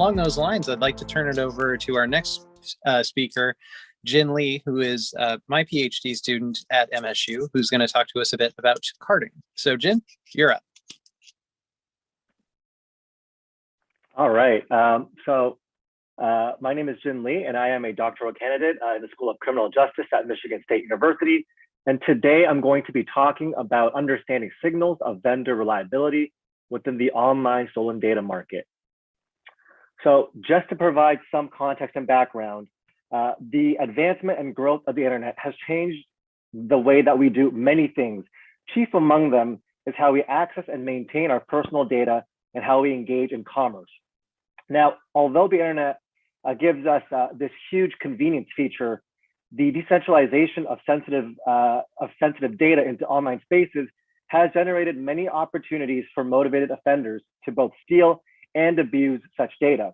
along those lines, I'd like to turn it over to our next speaker, Jin Lee, who is my PhD student at MSU, who's going to talk to us a bit about carding. So Jin, you're up. All right. My name is Jin Lee, and I am a doctoral candidate in the School of Criminal Justice at Michigan State University. And today I'm going to be talking about understanding signals of vendor reliability within the online stolen data market. So just to provide some context and background, the advancement and growth of the internet has changed the way that we do many things. Chief among them is how we access and maintain our personal data and how we engage in commerce. Now, although the internet gives us this huge convenience feature, the decentralization of sensitive data into online spaces has generated many opportunities for motivated offenders to both steal and abuse such data.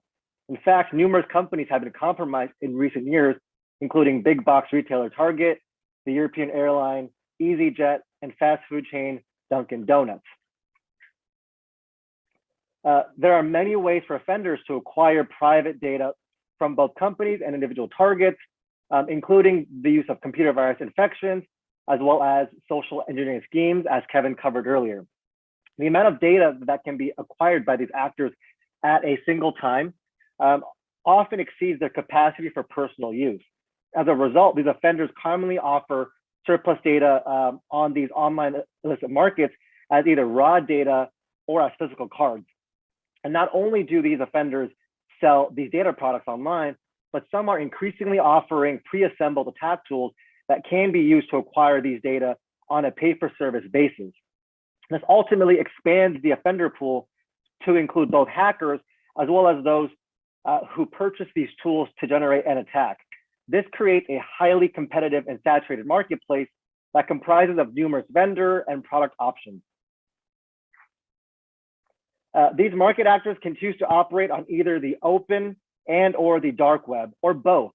In fact, numerous companies have been compromised in recent years, including big box retailer Target, the European airline, EasyJet, and fast food chain Dunkin' Donuts. There are many ways for offenders to acquire private data from both companies and individual targets, including the use of computer virus infections, as well as social engineering schemes, as Kevin covered earlier. The amount of data that can be acquired by these actors at a single time often exceeds their capacity for personal use. As a result, these offenders commonly offer surplus data on these online illicit markets as either raw data or as physical cards. And not only do these offenders sell these data products online, but some are increasingly offering pre-assembled attack tools that can be used to acquire these data on a pay-for-service basis. This ultimately expands the offender pool to include both hackers as well as those who purchase these tools to generate an attack. This creates a highly competitive and saturated marketplace that comprises of numerous vendor and product options. These market actors can choose to operate on either the open and or the dark web, or both.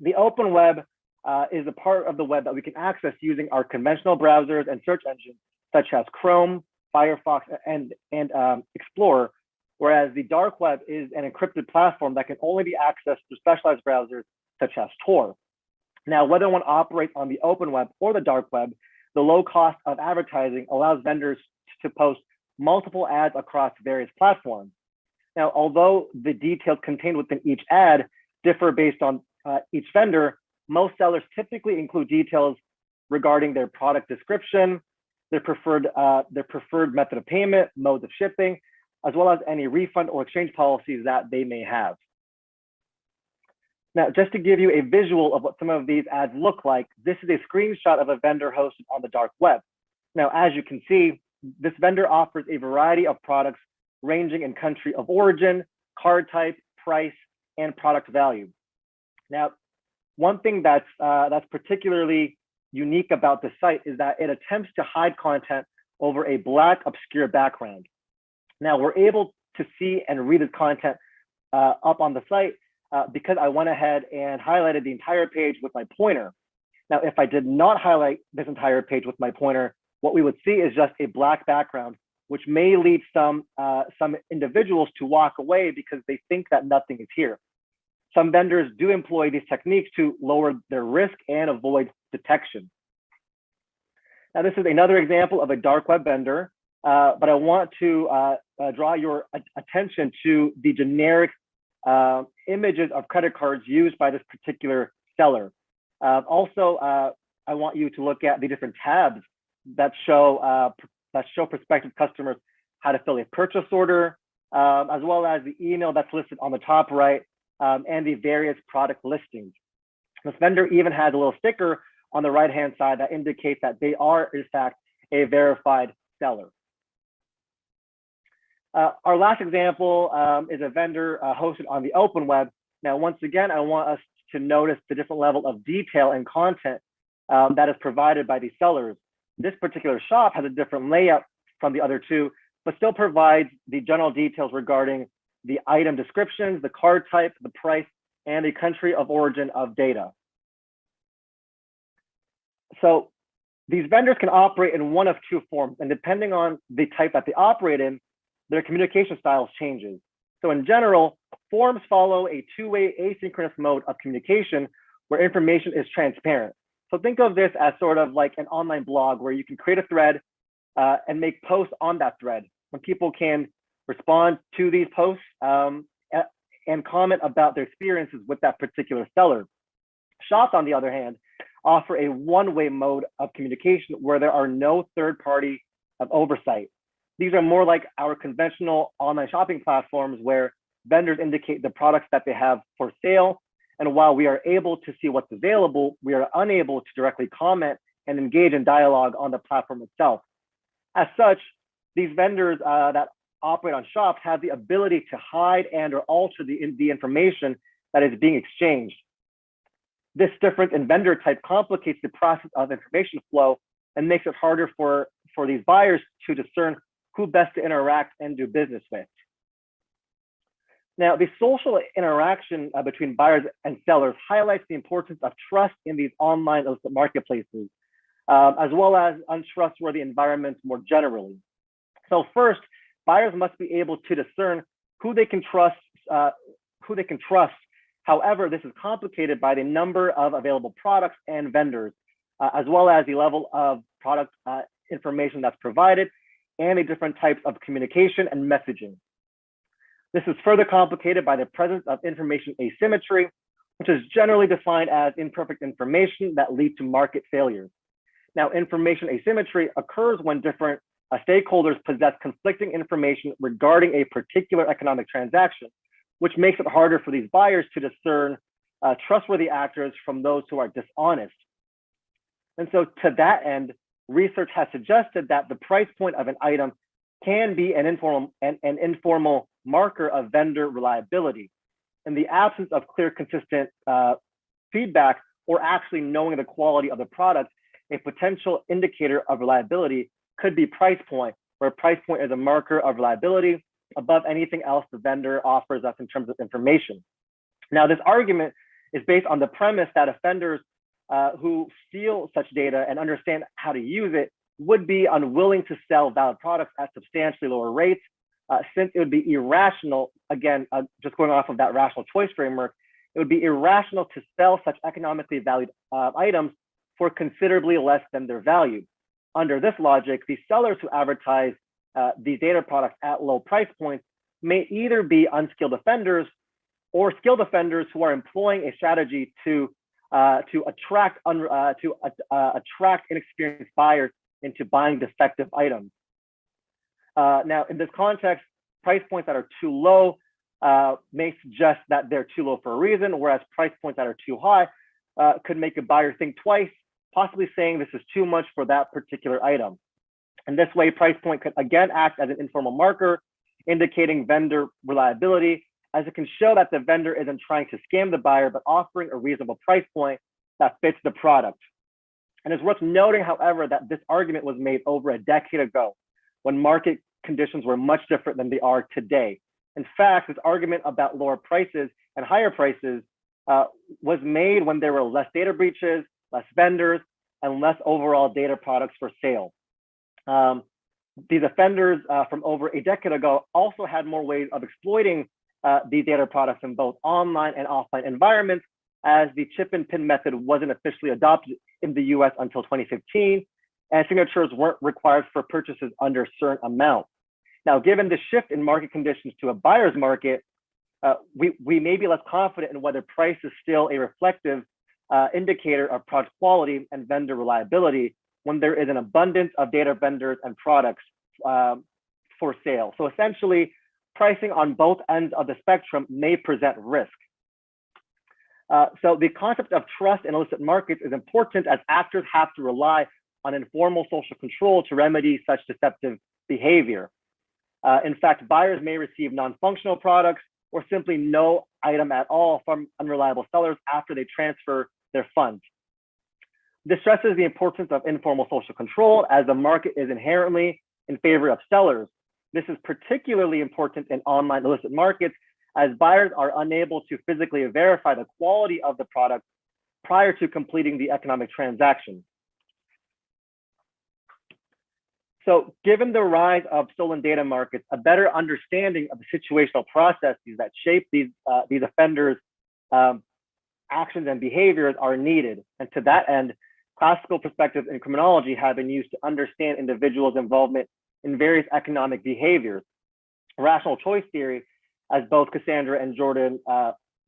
The open web is a part of the web that we can access using our conventional browsers and search engines, such as Chrome, Firefox, and Explorer, whereas the dark web is an encrypted platform that can only be accessed through specialized browsers, such as Tor. Now, whether one operates on the open web or the dark web, the low cost of advertising allows vendors to post multiple ads across various platforms. Now, although the details contained within each ad differ based on each vendor, most sellers typically include details regarding their product description, their preferred method of payment, modes of shipping, as well as any refund or exchange policies that they may have. Now, just to give you a visual of what some of these ads look like, this is a screenshot of a vendor hosted on the dark web. Now, as you can see, this vendor offers a variety of products ranging in country of origin, card type, price, and product value. Now, one thing that's particularly unique about the site is that it attempts to hide content over a black obscure background. Now, we're able to see and read this content up on the site because I went ahead and highlighted the entire page with my pointer. Now, if I did not highlight this entire page with my pointer, what we would see is just a black background, which may lead some individuals to walk away because they think that nothing is here. Some vendors do employ these techniques to lower their risk and avoid detection. Now, this is another example of a dark web vendor, but I want to draw your attention to the generic images of credit cards used by this particular seller. Also, I want you to look at the different tabs that show prospective customers how to fill a purchase order, as well as the email that's listed on the top right, and the various product listings. This vendor even has a little sticker on the right-hand side that indicates that they are, in fact, a verified seller. Our last example is a vendor hosted on the open web. Now, once again, I want us to notice the different level of detail and content that is provided by these sellers. This particular shop has a different layout from the other two, but still provides the general details regarding the item descriptions, the card type, the price, and the country of origin of data. So these vendors can operate in one of two forms, and depending on the type that they operate in, their communication styles changes. So in general, forums follow a two-way asynchronous mode of communication where information is transparent. So think of this as sort of like an online blog where you can create a thread and make posts on that thread. When people can respond to these posts and comment about their experiences with that particular seller. Shops, on the other hand, offer a one-way mode of communication where there are no third party of oversight. These are more like our conventional online shopping platforms where vendors indicate the products that they have for sale. And while we are able to see what's available, we are unable to directly comment and engage in dialogue on the platform itself. As such, these vendors that operate on shops have the ability to hide and or alter the information that is being exchanged. This difference in vendor type complicates the process of information flow and makes it harder for these buyers to discern who best to interact and do business with. Now, the social interaction between buyers and sellers highlights the importance of trust in these online illicit marketplaces, as well as untrustworthy environments more generally. So first, buyers must be able to discern who they can trust. However, this is complicated by the number of available products and vendors, as well as the level of product information that's provided and the different types of communication and messaging. This is further complicated by the presence of information asymmetry, which is generally defined as imperfect information that lead to market failures. Now, information asymmetry occurs when different stakeholders possess conflicting information regarding a particular economic transaction, which makes it harder for these buyers to discern trustworthy actors from those who are dishonest. And so to that end, research has suggested that the price point of an item can be an informal marker of vendor reliability. In the absence of clear, consistent feedback or actually knowing the quality of the product, a potential indicator of reliability could be price point, where price point is a marker of reliability above anything else the vendor offers us in terms of information. Now, this argument is based on the premise that offenders who steal such data and understand how to use it would be unwilling to sell valid products at substantially lower rates, since it would be irrational, again, just going off of that rational choice framework, it would be irrational to sell such economically valued items for considerably less than their value. Under this logic, the sellers who advertise these data products at low price points may either be unskilled offenders or skilled offenders who are employing a strategy to attract inexperienced buyers into buying defective items. Now, in this context, price points that are too low may suggest that they're too low for a reason, whereas price points that are too high could make a buyer think twice, possibly saying this is too much for that particular item. And this way, price point could again act as an informal marker, indicating vendor reliability, as it can show that the vendor isn't trying to scam the buyer, but offering a reasonable price point that fits the product. And it's worth noting, however, that this argument was made over a decade ago, when market conditions were much different than they are today. In fact, this argument about lower prices and higher prices was made when there were less data breaches, less vendors, and less overall data products for sale. These offenders from over a decade ago also had more ways of exploiting these data products in both online and offline environments, as the chip and pin method wasn't officially adopted in the US until 2015, and signatures weren't required for purchases under a certain amount. Now, given the shift in market conditions to a buyer's market, we may be less confident in whether price is still a reflective indicator of product quality and vendor reliability when there is an abundance of data vendors and products for sale. So essentially, pricing on both ends of the spectrum may present risk. So the concept of trust in illicit markets is important, as actors have to rely on informal social control to remedy such deceptive behavior. In fact, buyers may receive non-functional products or simply no item at all from unreliable sellers after they transfer their funds. This stresses the importance of informal social control, as the market is inherently in favor of sellers. This is particularly important in online illicit markets, as buyers are unable to physically verify the quality of the product prior to completing the economic transaction. So given the rise of stolen data markets, a better understanding of the situational processes that shape these offenders' actions and behaviors are needed. And to that end, classical perspectives in criminology have been used to understand individuals' involvement in various economic behaviors. Rational choice theory, as both Cassandra and Jordan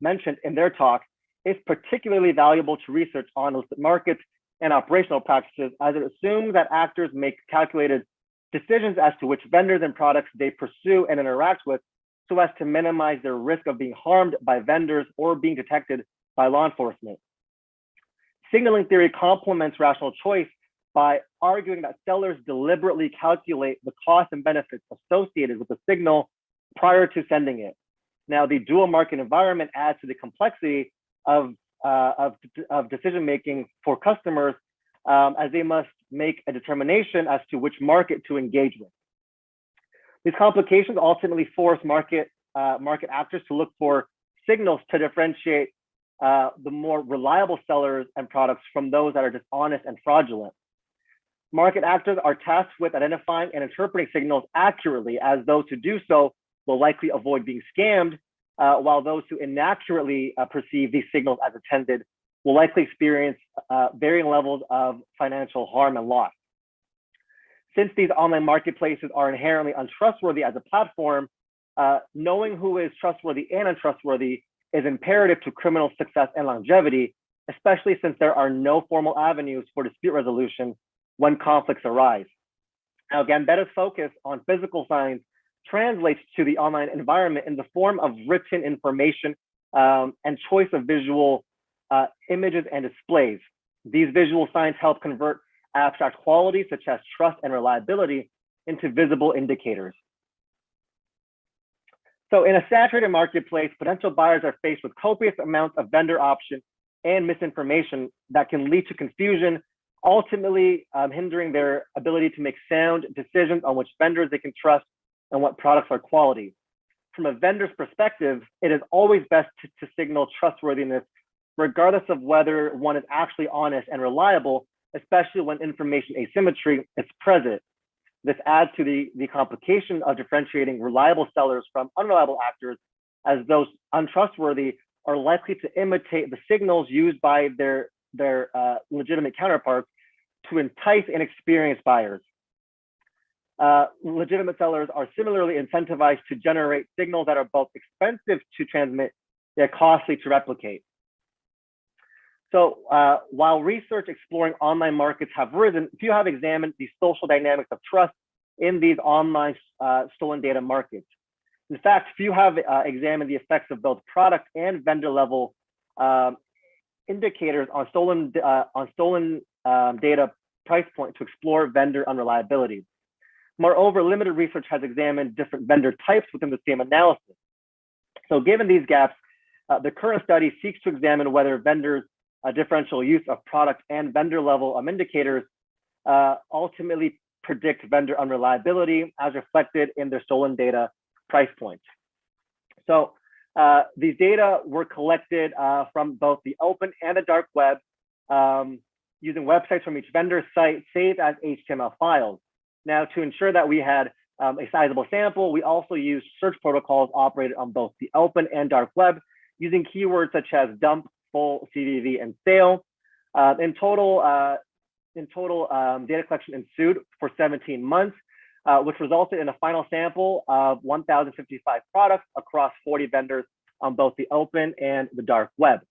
mentioned in their talk, is particularly valuable to research on illicit markets and operational practices, as it assumes that actors make calculated decisions as to which vendors and products they pursue and interact with, so as to minimize their risk of being harmed by vendors or being detected by law enforcement. Signaling theory complements rational choice by arguing that sellers deliberately calculate the costs and benefits associated with the signal prior to sending it. Now, the dual market environment adds to the complexity of decision-making for customers, as they must make a determination as to which market to engage with. These complications ultimately force market actors to look for signals to differentiate the more reliable sellers and products from those that are dishonest and fraudulent. Market actors are tasked with identifying and interpreting signals accurately, as those who do so will likely avoid being scammed, while those who inaccurately perceive these signals as intended will likely experience varying levels of financial harm and loss. Since these online marketplaces are inherently untrustworthy as a platform, knowing who is trustworthy and untrustworthy is imperative to criminal success and longevity, especially since there are no formal avenues for dispute resolution when conflicts arise. Now, Gambetta's focus on physical signs translates to the online environment in the form of written information and choice of visual images and displays. These visual signs help convert abstract qualities such as trust and reliability into visible indicators. So in a saturated marketplace, potential buyers are faced with copious amounts of vendor options and misinformation that can lead to confusion, ultimately hindering their ability to make sound decisions on which vendors they can trust and what products are quality. From a vendor's perspective, it is always best to signal trustworthiness, regardless of whether one is actually honest and reliable, especially when information asymmetry is present. This adds to the complication of differentiating reliable sellers from unreliable actors, as those untrustworthy are likely to imitate the signals used by their legitimate counterparts to entice inexperienced buyers. Legitimate sellers are similarly incentivized to generate signals that are both expensive to transmit yet costly to replicate. So while research exploring online markets have risen, few have examined the social dynamics of trust in these online stolen data markets. In fact, few have examined the effects of both product and vendor level indicators on stolen data price point to explore vendor unreliability. Moreover, limited research has examined different vendor types within the same analysis. So given these gaps, the current study seeks to examine whether vendors' differential use of product and vendor level indicators ultimately predict vendor unreliability as reflected in their stolen data price points. So these data were collected from both the open and the dark web using websites from each vendor site saved as HTML files. Now, to ensure that we had a sizable sample, we also used search protocols operated on both the open and dark web using keywords such as dump, full, CVV, and sale. In total, data collection ensued for 17 months, which resulted in a final sample of 1,055 products across 40 vendors on both the open and the dark web.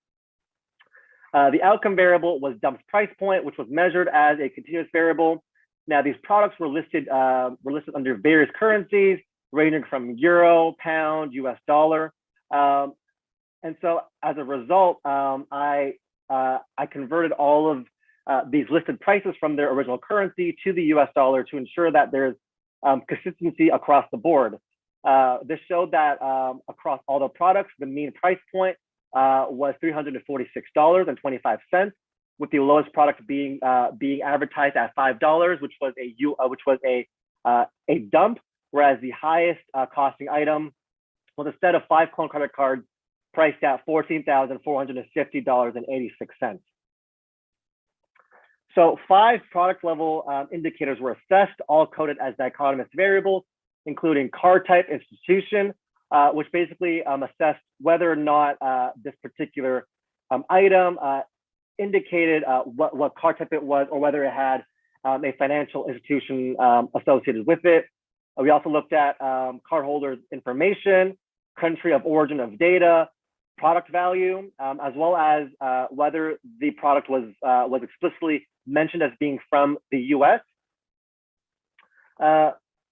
The outcome variable was dump's price point, which was measured as a continuous variable. Now, these products were listed under various currencies, ranging from euro, pound, US dollar. And so as a result, I converted all of these listed prices from their original currency to the US dollar to ensure that there's consistency across the board. This showed that across all the products, the mean price point was $346.25, with the lowest product being advertised at $5, which was a dump, whereas the highest costing item was a set of 5 clone credit cards priced at $14,450.86. So 5 product level indicators were assessed, all coded as dichotomous variables, including card type, institution, which basically assessed whether or not this particular item indicated what card type it was, or whether it had a financial institution associated with it. We also looked at cardholders' information, country of origin of data, product value, as well as whether the product was explicitly mentioned as being from the US.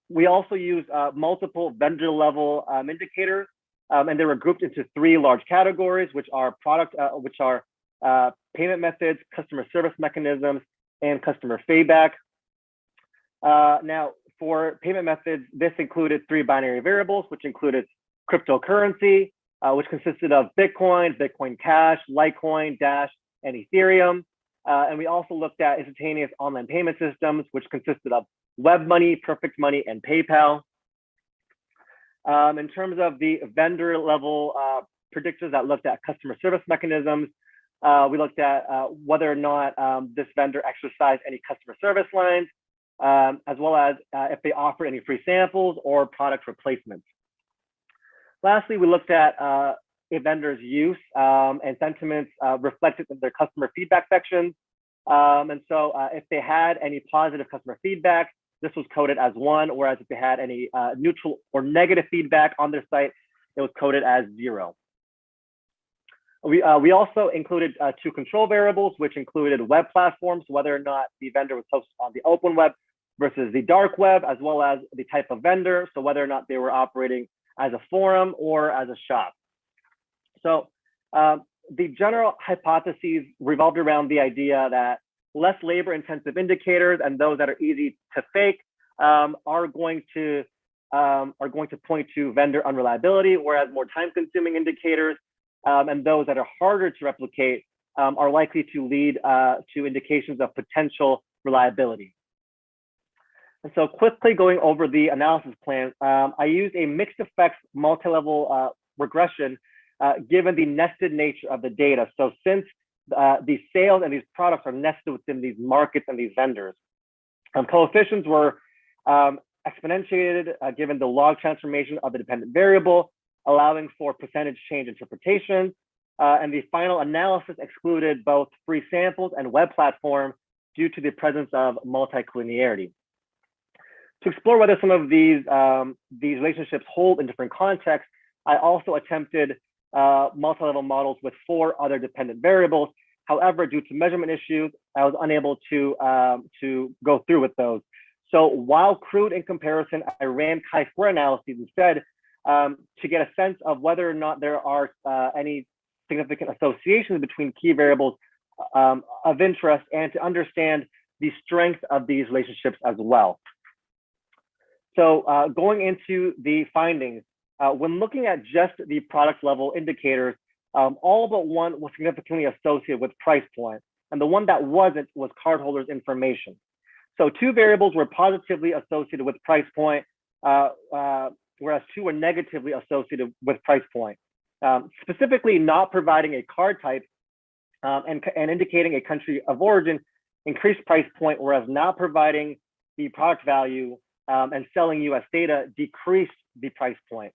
We also used multiple vendor level indicators, and they were grouped into 3 large categories, which are payment methods, customer service mechanisms, and customer feedback. Now, for payment methods, this included 3 binary variables, which included cryptocurrency, which consisted of Bitcoin, Bitcoin Cash, Litecoin, Dash, and Ethereum. And we also looked at instantaneous online payment systems, which consisted of WebMoney, Perfect Money, and PayPal. In terms of the vendor level predictors that looked at customer service mechanisms, we looked at whether or not this vendor exercised any customer service lines, as well as if they offer any free samples or product replacements. Lastly, we looked at a vendor's use and sentiments reflected in their customer feedback sections. And so if they had any positive customer feedback, this was coded as 1, whereas if they had any neutral or negative feedback on their site, it was coded as 0. We also included 2 control variables, which included web platforms, whether or not the vendor was hosted on the open web versus the dark web, as well as the type of vendor, so whether or not they were operating as a forum or as a shop. So the general hypotheses revolved around the idea that less labor-intensive indicators and those that are easy to fake are going to point to vendor unreliability, whereas more time-consuming indicators and those that are harder to replicate are likely to lead to indications of potential reliability. And so quickly going over the analysis plan, I used a mixed effects multi-level regression given the nested nature of the data. So since these sales and these products are nested within these markets and these vendors, coefficients were exponentiated given the log transformation of the dependent variable, allowing for percentage change interpretation. And the final analysis excluded both free samples and web platform due to the presence of multi-collinearity. To explore whether some of these relationships hold in different contexts, I also attempted multi-level models with 4 other dependent variables. However, due to measurement issues, I was unable to go through with those. So while crude in comparison, I ran chi-square analyses instead to get a sense of whether or not there are any significant associations between key variables of interest, and to understand the strength of these relationships as well. So going into the findings, when looking at just the product level indicators, all but one was significantly associated with price point, and the one that wasn't was cardholders' information. So 2 variables were positively associated with price point, whereas 2 were negatively associated with price point. Specifically, not providing a card type and indicating a country of origin increased price point, whereas not providing the product value and selling US data decreased the price point.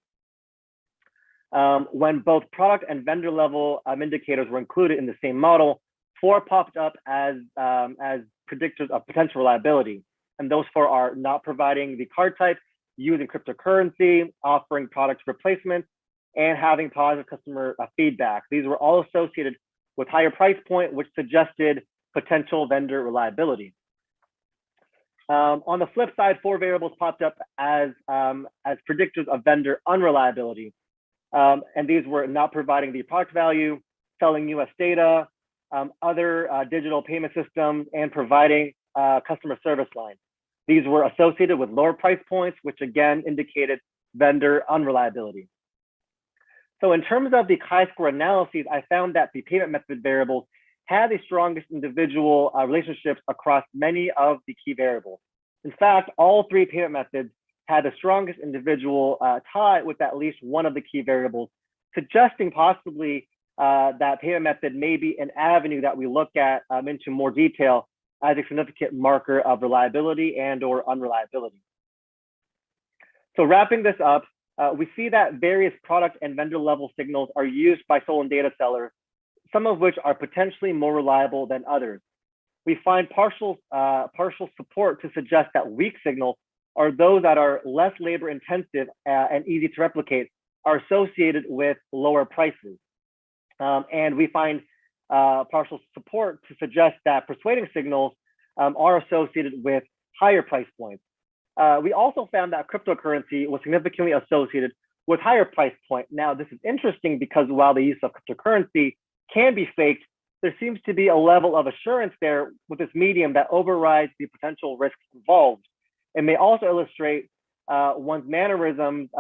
When both product and vendor level indicators were included in the same model, 4 popped up as predictors of potential reliability. And those 4 are not providing the card type, using cryptocurrency, offering product replacements, and having positive customer feedback. These were all associated with higher price point, which suggested potential vendor reliability. On the flip side, 4 variables popped up as predictors of vendor unreliability. And these were not providing the product value, selling US data, other digital payment systems, and providing customer service lines. These were associated with lower price points, which again indicated vendor unreliability. So in terms of the chi-square analyses, I found that the payment method variables had the strongest individual relationships across many of the key variables. In fact, all 3 payment methods had the strongest individual tie with at least one of the key variables, suggesting possibly that payment method may be an avenue that we look at into more detail as a significant marker of reliability and or unreliability. So wrapping this up, we see that various product and vendor level signals are used by stolen data sellers, some of which are potentially more reliable than others. We find partial support to suggest that weak signals, or those that are less labor intensive and easy to replicate, are associated with lower prices. And we find partial support to suggest that persuading signals are associated with higher price points. We also found that cryptocurrency was significantly associated with higher price point. Now, this is interesting because while the use of cryptocurrency can be faked, there seems to be a level of assurance there with this medium that overrides the potential risks involved. It may also illustrate one's mannerisms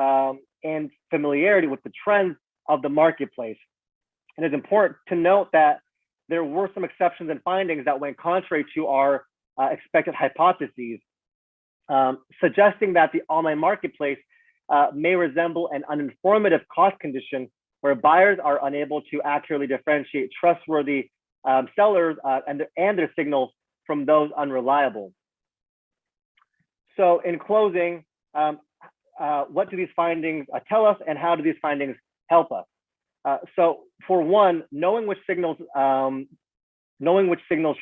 and familiarity with the trends of the marketplace. And it's important to note that there were some exceptions and findings that went contrary to our expected hypotheses, suggesting that the online marketplace may resemble an uninformative cost condition where buyers are unable to accurately differentiate trustworthy sellers and their signals from those unreliable. So in closing, what do these findings tell us, and how do these findings help us? So for one, knowing which signals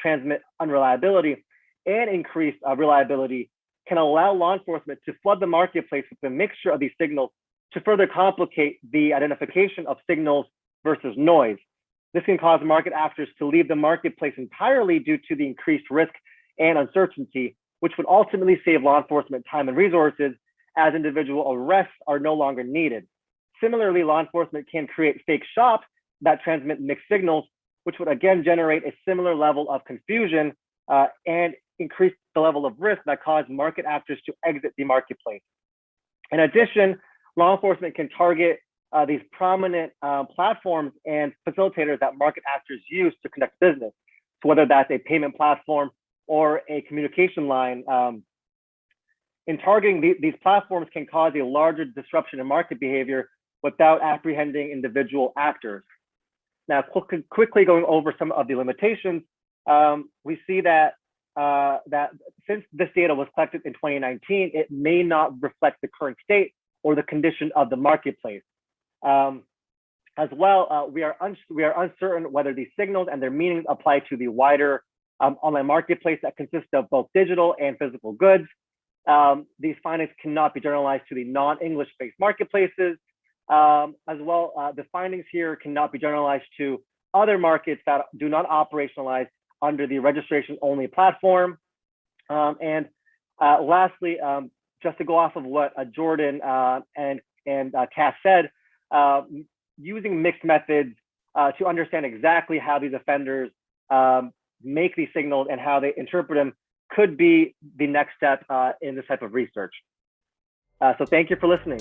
transmit unreliability and increase reliability can allow law enforcement to flood the marketplace with a mixture of these signals to further complicate the identification of signals versus noise. This can cause market actors to leave the marketplace entirely due to the increased risk and uncertainty, which would ultimately save law enforcement time and resources as individual arrests are no longer needed. Similarly, law enforcement can create fake shops that transmit mixed signals, which would again generate a similar level of confusion and increase the level of risk that cause market actors to exit the marketplace. In addition, law enforcement can target these prominent platforms and facilitators that market actors use to conduct business. So whether that's a payment platform or a communication line, in targeting these platforms can cause a larger disruption in market behavior without apprehending individual actors. Now, quickly going over some of the limitations, we see that since this data was collected in 2019, it may not reflect the current state or the condition of the marketplace. As well, we are uncertain whether these signals and their meanings apply to the wider online marketplace that consists of both digital and physical goods. These findings cannot be generalized to the non-English based marketplaces. As well, the findings here cannot be generalized to other markets that do not operationalize under the registration-only platform. And lastly, just to go off of what Jordan and Cass said, using mixed methods to understand exactly how these offenders make these signals and how they interpret them could be the next step in this type of research. So thank you for listening.